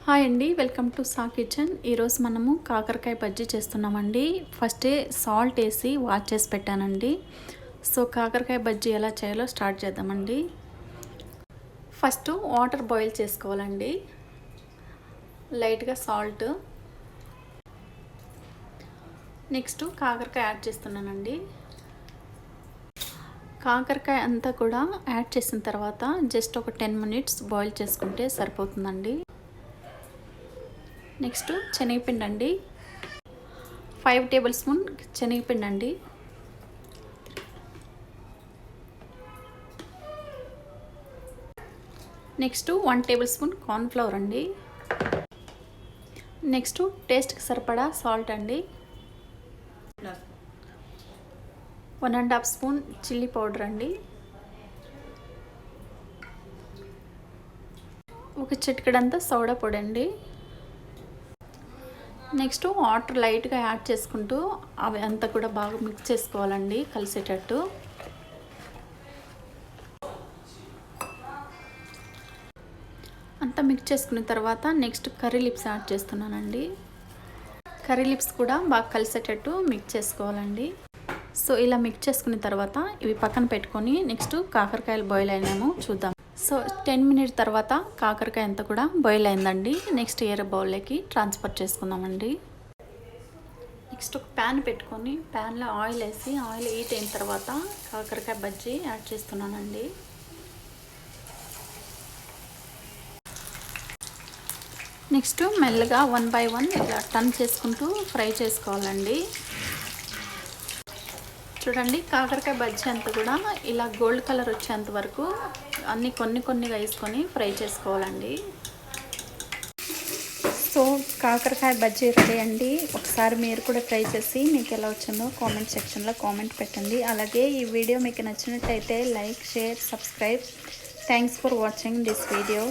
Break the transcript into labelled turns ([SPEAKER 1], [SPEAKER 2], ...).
[SPEAKER 1] Hi అండి, welcome to saw kitchen. ఈరోజు మనము కాకరకాయ బజ్జీ చేస్తున్నామండి. ఫస్టే సాల్ట్ వేసి వాష్ చేసి పెట్టానండి. సో కాకరకాయ బజ్జీ ఎలా చేయాలో స్టార్ట్ చేద్దామండి. ఫస్ట్ వాటర్ బాయిల్ చేసుకోవాలండి. లైట్గా సాల్ట్, నెక్స్ట్ కాకరకాయ యాడ్ చేస్తున్నానండి. కాకరకాయ అంతా కూడా యాడ్ చేసిన తర్వాత జస్ట్ ఒక 10 మినిట్స్ బాయిల్ చేసుకుంటే సరిపోతుందండి. నెక్స్ట్ శనగపిండి అండి, 5 టేబుల్ స్పూన్ శనగపిండి అండి. నెక్స్ట్ 1 టేబుల్ స్పూన్ కార్న్ఫ్లవర్ అండి. నెక్స్ట్ టేస్ట్కి సరిపడా సాల్ట్ అండి. 1.5 స్పూన్ చిల్లీ పౌడర్ అండి. ఒక చిటికెడంతా సోడా పొడి అండి. నెక్స్ట్ వాటర్ లైట్గా యాడ్ చేసుకుంటూ అవి అంతా కూడా బాగా మిక్స్ చేసుకోవాలండి కలిసేటట్టు. అంతా మిక్స్ చేసుకున్న తర్వాత నెక్స్ట్ కర్రీ లిప్స్ యాడ్ చేస్తున్నానండి. కర్రీ లిప్స్ కూడా బాగా కలిసేటట్టు మిక్స్ చేసుకోవాలండి. సో ఇలా మిక్స్ చేసుకున్న తర్వాత ఇవి పక్కన పెట్టుకొని నెక్స్ట్ కాకరకాయలు బాయిల్ అయినామో చూద్దాం. సో 10 మినిట్స్ తర్వాత కాకరకాయ అంతా కూడా బాయిల్ అయిందండి. నెక్స్ట్ వేరే బౌల్లోకి ట్రాన్స్ఫర్ చేసుకుందామండి. నెక్స్ట్ ఒక ప్యాన్ పెట్టుకొని ప్యాన్లో ఆయిల్ వేసి ఆయిల్ హీట్ అయిన తర్వాత కాకరకాయ బజ్జీ యాడ్ చేస్తున్నానండి. నెక్స్ట్ మెల్లగా 1 బై 1 ఇలా టర్న్ చేసుకుంటూ ఫ్రై చేసుకోవాలండి. చూడండి, కాకరకాయ బజ్జీ అంతా కూడా ఇలా గోల్డ్ కలర్ వచ్చేంత వరకు అన్నీ కొన్నిగా వేసుకొని ఫ్రై చేసుకోవాలండి. సో కాకరకాయ బజ్జీ రెడీ అండి. ఒకసారి మీరు కూడా ట్రై చేసి మీకు ఎలా వచ్చిందో కామెంట్ సెక్షన్లో కామెంట్ పెట్టండి. అలాగే ఈ వీడియో మీకు నచ్చినట్టయితే like, share, subscribe. Thanks for watching this video.